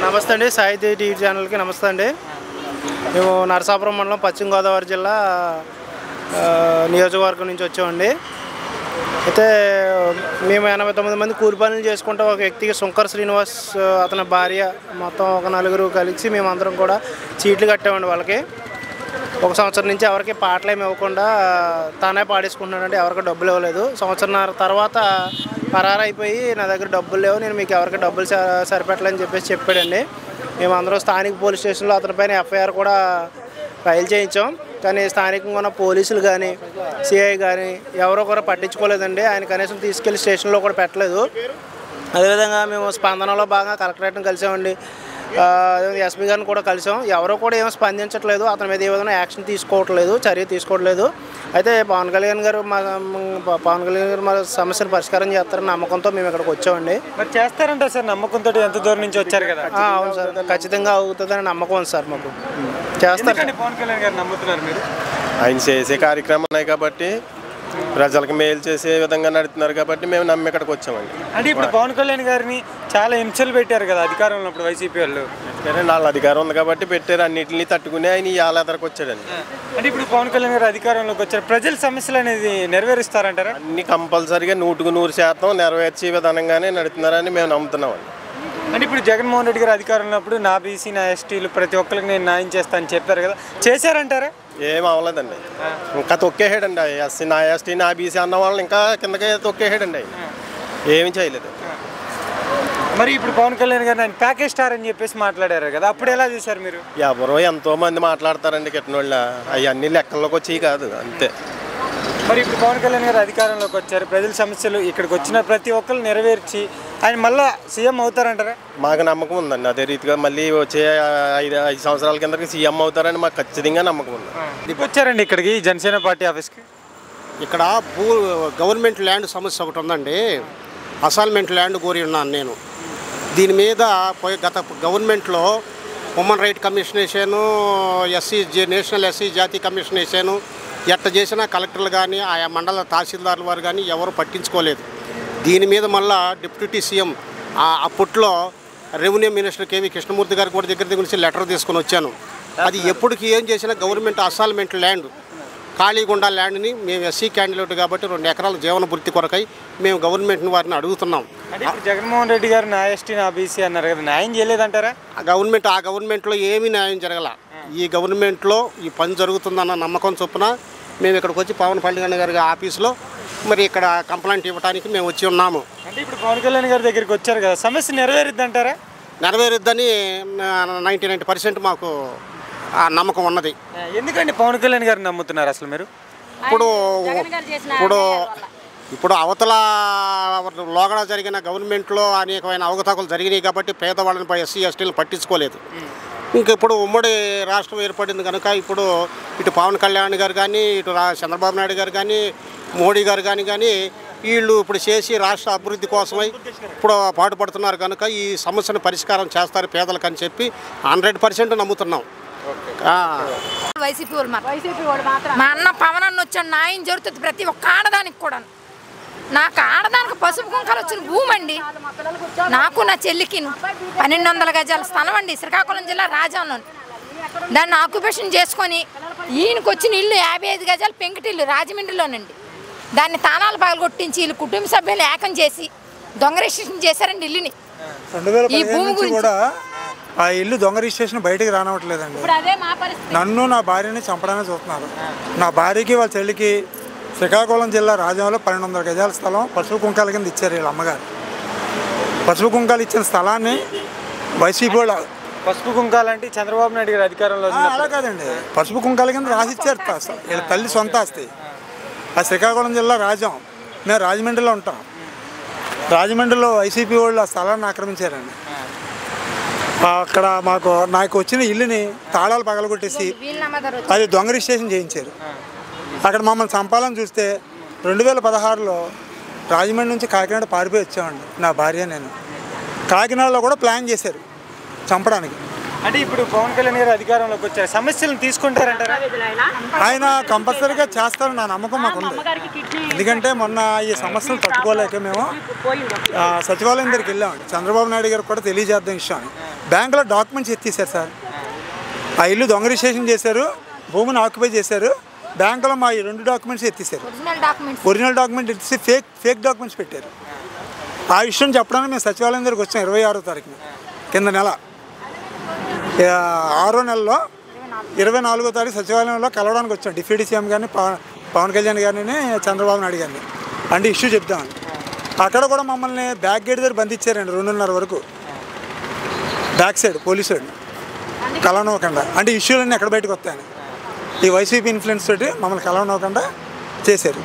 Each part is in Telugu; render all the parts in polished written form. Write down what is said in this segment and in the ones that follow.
నమస్తే అండి, సాహితీ టీవీ ఛానల్కి నమస్తే అండి. మేము నరసాపురం మండలం పశ్చిమ గోదావరి జిల్లా నియోజకవర్గం నుంచి వచ్చామండి. అయితే మేము 89 మంది కూలి పనులు చేసుకుంటూ ఒక వ్యక్తికి శంకర్ శ్రీనివాస్ అతని భార్య మొత్తం ఒక నలుగురు కలిసి మేమందరం కూడా చీట్లు కట్టామండి. వాళ్ళకి 1 సంవత్సరం నుంచి ఎవరికి పాటలు ఏమి ఇవ్వకుండా తానే పాడేసుకుంటున్నాడంటే ఎవరికి డబ్బులు ఇవ్వలేదు. సంవత్సరంన్నర తర్వాత పరారైపోయి నా దగ్గర డబ్బులు లేవు, నేను మీకు ఎవరికి డబ్బులు సరిపెట్టలేని చెప్పాడండి. మేమందరం స్థానిక పోలీస్ స్టేషన్లో అతనిపైన ఎఫ్ఐఆర్ కూడా ఫైల్ చేయించాం. కానీ స్థానికంగా ఉన్న పోలీసులు కానీ సిఐ కానీ ఎవరో కూడా పట్టించుకోలేదండి. ఆయన కనీసం తీసుకెళ్లి స్టేషన్లో కూడా పెట్టలేదు. అదేవిధంగా మేము స్పందనలో భాగంగా కలెక్టరేట్ని కలిసామండి, ఎస్పీ గారిని కూడా కలిసాం. ఎవరో కూడా ఏమో స్పందించట్లేదు, అతని మీద ఏ విధంగా యాక్షన్ తీసుకోవట్లేదు, చర్య తీసుకోవట్లేదు. అయితే పవన్ కళ్యాణ్ గారు మా సమస్యను పరిష్కారం చేస్తారని నమ్మకంతో మేము ఇక్కడికి వచ్చామండి. మరి చేస్తారంటే సార్ నమ్మకంతో ఎంత దూరం నుంచి వచ్చారు కదా? అవును సార్, ఖచ్చితంగా అవుతుందని నమ్మకం ఉంది సార్ మాకు. చేస్తారు. పవన్ కళ్యాణ్ గారు నమ్ముతున్నారు మీరు? ఆయన చేసే కార్యక్రమాలు కాబట్టి ప్రజలకు మేలు చేసే విధంగా నడుతున్నారు కాబట్టి మేము నమ్మి ఇక్కడికి వచ్చామండి. అంటే ఇప్పుడు పవన్ కళ్యాణ్ గారిని చాలా హింసలు పెట్టారు కదా అధికారంలో ఉన్నప్పుడు వైసీపీ వాళ్ళు. వాళ్ళ అధికారం ఉంది కాబట్టి పెట్టారు, అన్నింటినీ తట్టుకుని ఆయన ఇవాళ ఎదరికి వచ్చాడండి. అంటే ఇప్పుడు పవన్ కళ్యాణ్ గారు అధికారంలోకి వచ్చారు, ప్రజల సమస్యలు అనేది నెరవేరుస్తారంటారా? అన్ని కంపల్సరీగా 100% నెరవేర్చే విధానంగానే నడుతున్నారని మేము నమ్ముతున్నామండి. అంటే ఇప్పుడు జగన్మోహన్ రెడ్డి గారు అధికారంలో ఉన్నప్పుడు నా బీసీ నా ఎస్టీలు ప్రతి ఒక్కరికి నేను న్యాయం చేస్తానని చెప్పారు కదా, చేశారంటారా? ఏం అవ్వలేదండి, ఇంకా తొక్కేసాడండి. ఎస్సీ నా ఎస్టీ నా బీసీ అన్న వాళ్ళని ఇంకా కిందకే తొక్కేసాడండి. ఆయన ఏమి చేయలేదు. మరి ఇప్పుడు పవన్ కళ్యాణ్ గారు ఆయన ప్యాకేజ్ స్టార్ అని చెప్పేసి మాట్లాడారు కదా, అప్పుడు ఎలా చూసారు మీరు? ఎవరో ఎంతోమంది మాట్లాడతారండి కిట్టినోళ్ళ, అవన్నీ లెక్కల్లోకి వచ్చి కాదు అంతే. మరి ఇప్పుడు పవన్ కళ్యాణ్ గారు అధికారంలోకి వచ్చారు, ప్రజల సమస్యలు ఇక్కడికి వచ్చిన ప్రతి ఒక్కరు నెరవేర్చి ఆయన మళ్ళీ సీఎం అవుతారంటారా? మాకు నమ్మకం ఉందండి. అదే రీతిగా మళ్ళీ వచ్చే 5 సంవత్సరాల కిందకి సీఎం అవుతారని మాకు ఖచ్చితంగా నమ్మకం ఉంది. ఇప్పుడు వచ్చారండి ఇక్కడికి జనసేన పార్టీ ఆఫీస్కి. ఇక్కడ గవర్నమెంట్ ల్యాండ్ సమస్య ఒకటి ఉందండి. అసైన్మెంట్ ల్యాండ్ కోరి ఉన్నాను నేను. దీని మీద గత గవర్నమెంట్లో హ్యూమన్ రైట్ కమిషన్ వేసాను, నేషనల్ ఎస్సీ జాతీయ కమిషన్ వేసాను. ఎట్ట చేసినా కలెక్టర్లు కానీ ఆయా మండల తహసీల్దార్ల వారు కానీ ఎవరు పట్టించుకోలేదు. దీని మీద మళ్ళా డిప్యూటీ సీఎం అప్పట్లో రెవెన్యూ మినిస్టర్ కేవీ కృష్ణమూర్తి గారు కూడా దగ్గర నుంచి లెటర్ తీసుకొని వచ్చాను. అది ఎప్పటికి ఏం చేసినా గవర్నమెంట్ అసైన్మెంట్ ల్యాండ్ ఖాళీగుండా ల్యాండ్ని మేము ఎస్సీ క్యాండిడేట్ కాబట్టి 2 ఎకరాల జీవన వృత్తి కొరకై మేము గవర్నమెంట్ వారిని అడుగుతున్నాం. అంటే జగన్మోహన్ రెడ్డి గారు నా ఎస్టీ నా బీసీ అన్నారు కదా, న్యాయం చేయలేదంటారా? ఆ గవర్నమెంట్లో ఏమీ న్యాయం జరగల. ఈ గవర్నమెంట్లో ఈ పని జరుగుతుందన్న నమ్మకం చొప్పున మేము ఇక్కడికి వచ్చి పవన్ కళ్యాణ్ గారి ఆఫీస్లో మరి ఇక్కడ కంప్లైంట్ ఇవ్వడానికి మేము వచ్చి ఉన్నాము. అంటే ఇప్పుడు పవన్ కళ్యాణ్ గారి దగ్గరికి వచ్చారు కదా, సమస్య నెరవేరుద్దంటారా? నెరవేరుద్దని 99% మాకు నమ్మకం ఉన్నది. ఎందుకండి పవన్ కళ్యాణ్ గారిని నమ్ముతున్నారు అసలు మీరు? ఇప్పుడు అవతల లోగడ జరిగిన గవర్నమెంట్లో అనేకమైన అవకతవకలు జరిగినాయి కాబట్టి పేదవాళ్ళని ఎస్సీ ఎస్టీలు పట్టించుకోలేదు. ఇంక ఇప్పుడు ఉమ్మడి రాష్ట్రం ఏర్పడింది కనుక ఇప్పుడు ఇటు పవన్ కళ్యాణ్ గారు కానీ ఇటు చంద్రబాబు నాయుడు గారు కానీ మోడీ గారు కానీ వీళ్ళు ఇప్పుడు చేసి రాష్ట్ర అభివృద్ధి కోసమై ఇప్పుడు పాటుపడుతున్నారు కనుక ఈ సమస్యను పరిష్కారం చేస్తారు పేదలకు అని చెప్పి 100% నమ్ముతున్నాం. వైసీపీ వాళ్ళు మా అన్న పవన్ అన్న వచ్చాడు, న్యాయం జరుగుతుంది ప్రతి ఒక్క ఆడదానికి కూడా. నాకు ఆడదానికి పసుపు కుంకాలు వచ్చిన భూమి అండి, నాకు నా చెల్లికి 1200 గజాల స్థలం అండి, శ్రీకాకుళం జిల్లా రాజాంలో. దాన్ని ఆక్యుపేషన్ చేసుకొని ఈయనకి వచ్చిన ఇల్లు 55 గజాలు పెంకుటిల్లు రాజమండ్రిలోనండి. దాన్ని తాళాలు పగలగొట్టించి వీళ్ళు కుటుంబ సభ్యులు ఏకం చేసి దొంగ రిజిస్ట్రేషన్ చేశారండి ఇల్లుని. 2015 నుంచి కూడా ఆ ఇల్లు దొంగ రిజిస్ట్రేషన్ బయటకు రానవట్లేదండి. నన్ను నా భార్యని చంపడానికి చూస్తున్నారు. నా భార్యకి వాళ్ళ చెల్లికి శ్రీకాకుళం జిల్లా రాజంలో 1200 గజాల స్థలం పసుపు కుంకాల కింద ఇచ్చారు వీళ్ళ అమ్మగారు. పసుపు కుంకాలు ఇచ్చిన స్థలాన్ని వైసీపీ వాళ్ళు పసుపు కుంకాలు అంటే చంద్రబాబు నాయుడు గారు అధికారంలో అలా కాదండి, పసుపు కుంకాల కింద రాసిచ్చారు. వీళ్ళ తల్లి సొంత ఆస్తి. ఆ శ్రీకాకుళం జిల్లా రాజం, మేము రాజమండ్రిలో ఉంటాం. రాజమండ్రిలో వైసీపీ వాళ్ళు ఆ స్థలాన్ని ఆక్రమించారండి. అక్కడ నాకు వచ్చిన ఇల్లుని తాళాలు పగలగొట్టేసి అది దొంగ రిజిస్ట్రేషన్ చేయించారు. అక్కడ మమ్మల్ని చంపాలని చూస్తే 2016లో రాజమండ్రి నుంచి కాకినాడ పారిపోయి వచ్చామండి నా భార్య నేను. కాకినాడలో కూడా ప్లాన్ చేశారు చంపడానికి. అంటే ఇప్పుడు పవన్ కళ్యాణ్ గారు అధికారంలోకి వచ్చారు, సమస్యలను తీసుకుంటారంటారా? ఆయన కంపల్సరీగా చేస్తారని నా నమ్మకం మాకు ఉంది. ఎందుకంటే మొన్న ఈ సమస్యలు తట్టుకోలేక మేము సచివాలయం దగ్గరికి వెళ్ళామండి. చంద్రబాబు నాయుడు గారు కూడా తెలియజేద్దాం విషయాన్ని. బ్యాంకులో డాక్యుమెంట్స్ ఎత్తేసారు సార్. ఆ ఇల్లు దొంగ రిజిస్ట్రేషన్ చేశారు, భూమిని ఆక్యుపై చేశారు. బ్యాంకులో మా ఈ 2 డాక్యుమెంట్స్ ఎత్తేసారు. ఒరిజినల్ డాక్యుమెంట్ ఎత్తేసి ఫేక్ డాక్యుమెంట్స్ పెట్టారు. ఆ విషయం చెప్పడానికి మేము సచివాలయం దగ్గరికి వచ్చాం 26వ తారీఖున కింద నెల 6వ నెలలో 24వ తారీఖు సచివాలయంలో కలవడానికి వచ్చాం. డిప్యూటీ సీఎం గారిని, పవన్ కళ్యాణ్ గారిని, చంద్రబాబు నాయుడు గారిని అంటే ఇష్యూ చెప్తామని. అక్కడ కూడా మమ్మల్ని బ్యాక్ గేట్ దగ్గర బంధించారండి 2:30 వరకు. బ్యాక్ సైడ్ పోలీసు కలవనివ్వకుండా, అంటే ఇష్యూలన్నీ ఎక్కడ బయటకు వస్తాయని ఈ వైసీపీ ఇన్ఫ్లుయెన్స్ తోటి మమ్మల్ని కలవనివ్వకుండా చేశారు.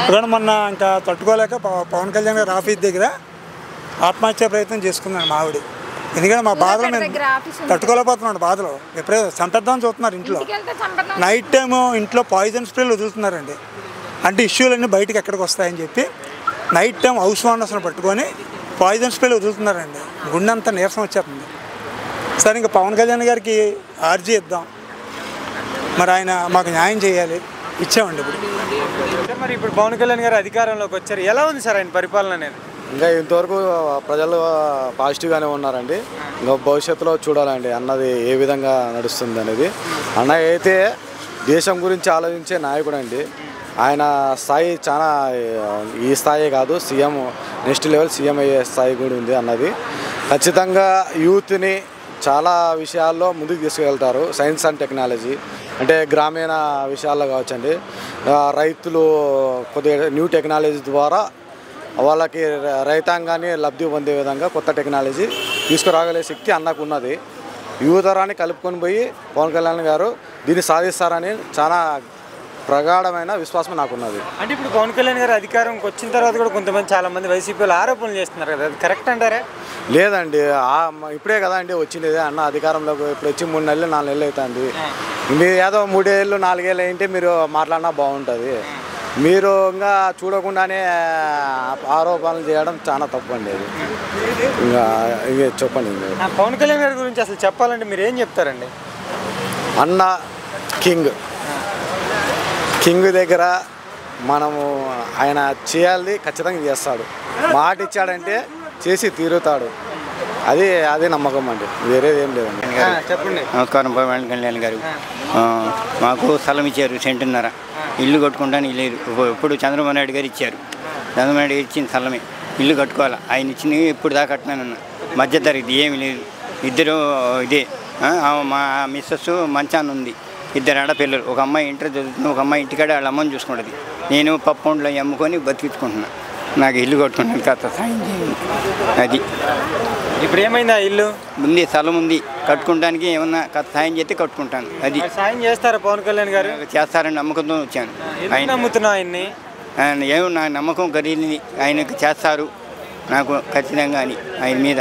అక్కడ మొన్న ఇంకా తట్టుకోలేక పవన్ కళ్యాణ్ గారు ఆఫీస్ దగ్గర ఆత్మహత్య ప్రయత్నం చేసుకున్నాను మా ఆవిడ. ఎందుకంటే మా బాధలు మేము తట్టుకోలేకపోతున్నాడు. బాధలు ఎప్పుడైతే చంపేద్దామని చూస్తున్నారు. ఇంట్లో నైట్ టైము ఇంట్లో పాయిజన్ స్ప్రేలు వదులుతున్నారండి. అంటే ఇష్యూలన్నీ బయటకు ఎక్కడికి వస్తాయని చెప్పి నైట్ టైం హౌస్ ఓనర్స్ని పట్టుకొని పాయిజన్ స్ప్రేలు వదులుతున్నారండి. గుండె అంతా నీరసం వచ్చేస్తుంది. సరే ఇంకా పవన్ కళ్యాణ్ గారికి ఆర్జీ ఇద్దాం, మరి ఆయన మాకు న్యాయం చేయాలి, ఇచ్చామండి. మరి ఇప్పుడు పవన్ కళ్యాణ్ గారు అధికారంలోకి వచ్చారు, ఎలా ఉంది సార్ ఆయన పరిపాలన అనేది? ఇంకా ఇంతవరకు ప్రజలు పాజిటివ్గానే ఉన్నారండి. ఇంకా భవిష్యత్తులో చూడాలండి అన్నది ఏ విధంగా నడుస్తుంది అనేది. అన్న అయితే దేశం గురించి ఆలోచించే నాయకుడు అండి. ఆయన స్థాయి చాలా ఈ స్థాయి కాదు, సీఎం నెక్స్ట్ లెవెల్ సీఎం అయ్యే స్థాయి కూడా ఉంది అన్నది. ఖచ్చితంగా యూత్ని చాలా విషయాల్లో ముందుకు తీసుకువెళ్తారు. సైన్స్ అండ్ టెక్నాలజీ అంటే గ్రామీణ విషయాల్లో కావచ్చండి. రైతులు కొద్దిగా న్యూ టెక్నాలజీ ద్వారా వాళ్ళకి రైతాంగాన్ని లబ్ధి పొందే విధంగా కొత్త టెక్నాలజీ తీసుకురాగలే శక్తి అన్నకు ఉన్నది. యువతరాన్ని కలుపుకొని పోయి పవన్ కళ్యాణ్ గారు దీన్ని సాధిస్తారని చాలా ప్రగాఢమైన విశ్వాసం నాకున్నది. అంటే ఇప్పుడు పవన్ కళ్యాణ్ గారు అధికారంకి వచ్చిన తర్వాత కూడా కొంతమంది చాలామంది వైసీపీలో ఆరోపణలు చేస్తున్నారు కదా, అది కరెక్ట్ అంటారా? లేదండి, ఇప్పుడే కదా అండి వచ్చింది అన్న అధికారంలోకి. ఇప్పుడు వచ్చి 3 నెలలు 4 నెలలు అవుతుంది. మీరు ఏదో 3 ఏళ్ళు 4 ఏళ్ళు అయింటే మీరు మాట్లాడినా బాగుంటుంది. మీరు ఇంకా చూడకుండానే ఆరోపణలు చేయడం చాలా తప్పు అండి. అది ఇంకా ఇవి చెప్పండి. పవన్ కళ్యాణ్ గారి గురించి అసలు చెప్పాలంటే మీరు ఏం చెప్తారండి? అన్న కింగ్ దగ్గర మనము ఆయన చేయాలి, ఖచ్చితంగా చేస్తాడు. మాట ఇచ్చాడంటే చేసి తీరుతాడు. అదే నమ్మకం అండి, వేరేది ఏం లేదండి. చెప్పండి. నమస్కారం. పవన్ కళ్యాణ్ గారు మాకు స్థలం ఇచ్చారు, సెంటున్నర. ఇల్లు కట్టుకుంటాను లేదు. ఇప్పుడు చంద్రబాబు నాయుడు గారు ఇచ్చారు. చంద్రబాబు నాయుడు ఇచ్చిన స్థలమే ఇల్లు కట్టుకోవాలి. ఆయన ఇచ్చిన ఇప్పుడు దాకా కట్టినానన్న మధ్య తరగతి ఏమి లేదు. ఇద్దరు ఇదే మా మిస్సెస్ మంచాన్ని ఉంది. 2 ఆడపిల్లలు, ఒక అమ్మాయి ఇంటర్ చదువుతుంది, ఒక అమ్మాయి ఇంటికాడ వాళ్ళ అమ్మని చూసుకుంటుంది. నేను పప్పుండ్లో అమ్ముకొని బతికించుకుంటున్నా. నాకు ఇల్లు కట్టుకున్నాను కాస్త సాయం చేయండి. అది ఇప్పుడు ఏమైంది? ఆ ఇల్లు ఉంది, స్థలం ఉంది, కట్టుకోవడానికి ఏమన్నా కాస్త సాయం చేస్తే కట్టుకుంటాను. అది సాయం చేస్తారా పవన్ కళ్యాణ్ గారు? చేస్తారని నమ్మకంతో వచ్చాను. ఆయన నమ్ముతున్నా ఆయన్ని. ఏమో నా నమ్మకం కలిగింది, ఆయనకు చేస్తారు నాకు ఖచ్చితంగా అని ఆయన మీద.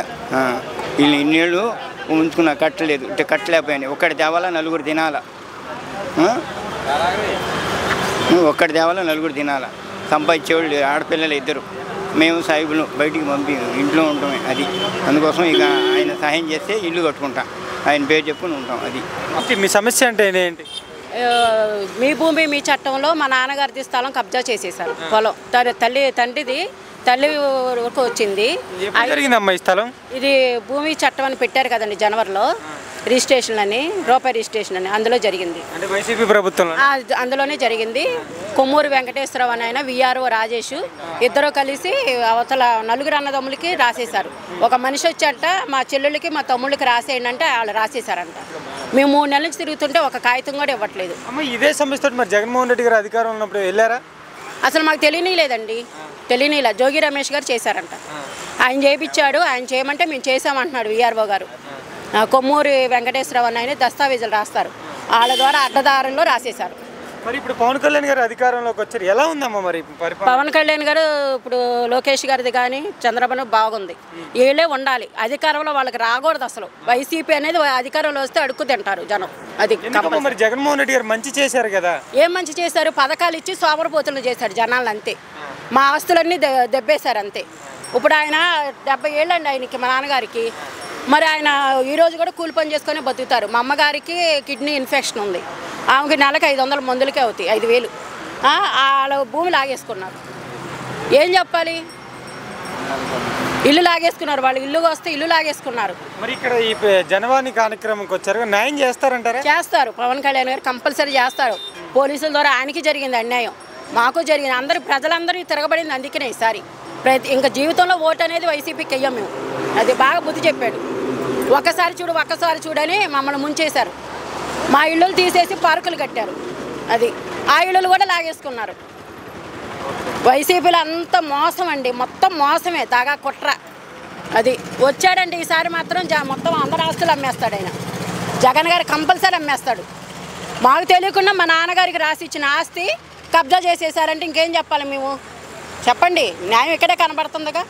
వీళ్ళు ఇన్నేళ్ళు ఉంచుకున్నా, కట్టలేదు. అంటే కట్టలేకపోయాను. ఒక్కటి తేవాలా 4 తినాలా, ఒక్కటి తేవాలా 4 తినాలా. సంపాదించేవాళ్ళు ఆడపిల్లలు 2. మేము సాయిబులు బయటికి పంపి ఇంట్లో ఉంటామే. అది అందుకోసం ఇక ఆయన సహాయం చేస్తే ఇల్లు కట్టుకుంటాం, ఆయన పేరు చెప్పుకుని ఉంటాం. అది మీ సమస్య అంటే ఏంటి? మీ భూమి మీ చట్టంలో మా నాన్నగారిది స్థలం కబ్జా చేసేసారు. పొలం తండ్రిది తల్లి వరకు వచ్చింది. జరిగిందమ్మా ఈ స్థలం? ఇది భూమి చట్టం అని పెట్టారు కదండి జనవరిలో, రిజిస్ట్రేషన్ అని, రూపాయి రిజిస్ట్రేషన్ అని, అందులో జరిగింది. అంటే వైసీపీ ప్రభుత్వం అందులోనే జరిగింది. కొమ్మూరు వెంకటేశ్వరరావు అని ఆయన, విఆర్ఓ రాజేష్, ఇద్దరు కలిసి అవతల 4 అన్నదమ్ములకి రాసేశారు. ఒక మనిషి వచ్చంట మా చెల్లెళ్ళకి మా తమ్ముళ్ళకి రాసేయండి అంటే వాళ్ళు రాసేశారంట. మేము 3 నెలల నుంచి తిరుగుతుంటే ఒక కాగితం కూడా ఇవ్వట్లేదు. అమ్మ ఇదే సమస్య మరి జగన్మోహన్ రెడ్డి గారు అధికారం ఉన్నప్పుడు వెళ్ళారా? అసలు మాకు తెలియలేదండి, తెలియనిలా. జోగి రమేష్ గారు చేశారంట. ఆయన చేయించాడు, ఆయన చేయమంటే మేము చేసామంటున్నాడు విఆర్ఓ గారు. కొమ్మూరి వెంకటేశ్వరరావు అని ఆయన దస్తావేజులు రాస్తారు, వాళ్ళ ద్వారా అడ్డదారుల్లో రాసేశారు. మరి ఇప్పుడు పవన్ కళ్యాణ్ గారు అధికారంలోకి వచ్చారు, ఎలా ఉందమ్మా మరి పవన్ కళ్యాణ్ గారు? ఇప్పుడు లోకేష్ గారిది కానీ చంద్రబాబు బాగుంది. వీళ్ళే ఉండాలి అధికారంలో, వాళ్ళకి రాకూడదు అసలు. వైసీపీ అనేది అధికారంలో వస్తే అడుక్కు తింటారు జనం. అది మరి జగన్మోహన్ రెడ్డి గారు మంచి చేశారు కదా. ఏం మంచి చేశారు? పథకాలు ఇచ్చి సోమరపోతులు చేశారు జనాలు, అంతే. మా ఆస్తులన్నీ దెబ్బేశారు అంతే. ఇప్పుడు ఆయన 70 ఏళ్ళండి ఆయనకి, మా నాన్నగారికి. మరి ఆయన ఈరోజు కూడా కూలి పని చేసుకొని బతుకుతారు. మా అమ్మగారికి కిడ్నీ ఇన్ఫెక్షన్ ఉంది, ఆమెకి నెలకు 500 మందులకే అవుతాయి, 5,000. వాళ్ళ భూమి లాగేసుకున్నారు. ఏం చెప్పాలి? ఇల్లు లాగేసుకున్నారు, వాళ్ళు ఇల్లుగా వస్తే ఇల్లు లాగేసుకున్నారు. మరి ఇక్కడ ఈ జనవాణి కార్యక్రమంకి వచ్చారు, న్యాయం చేస్తారంటారా? చేస్తారు. పవన్ కళ్యాణ్ గారు కంపల్సరీ చేస్తారు. పోలీసుల ద్వారా ఆయనకి జరిగింది అన్యాయం, మాకు జరిగింది, అందరూ ప్రజలందరూ తిరగబడింది. అందుకనే ఈసారి ఇంకా జీవితంలో ఓటు అనేది వైసీపీకి వెయ్యం మేము. అది బాగా బుద్ధి చెప్పాడు. ఒక్కసారి చూడని మమ్మల్ని ముంచేశారు. మా ఇళ్ళు తీసేసి పార్కులు కట్టారు, అది ఆ ఇళ్ళు కూడా లాగేసుకున్నారు. వైసీపీలో అంత మోసం అండి, మొత్తం మోసమే, తాగా కుట్ర. అది వచ్చాడంటే ఈసారి మాత్రం మొత్తం అందరు ఆస్తులు అమ్మేస్తాడు ఆయన. జగన్ గారు కంపల్సరీ అమ్మేస్తాడు. మాకు తెలియకుండా మా నాన్నగారికి రాసి ఇచ్చిన ఆస్తి కబ్జా చేసేసారంటే ఇంకేం చెప్పాలి మేము? చెప్పండి, న్యాయం ఇక్కడే కనబడుతుందిగా.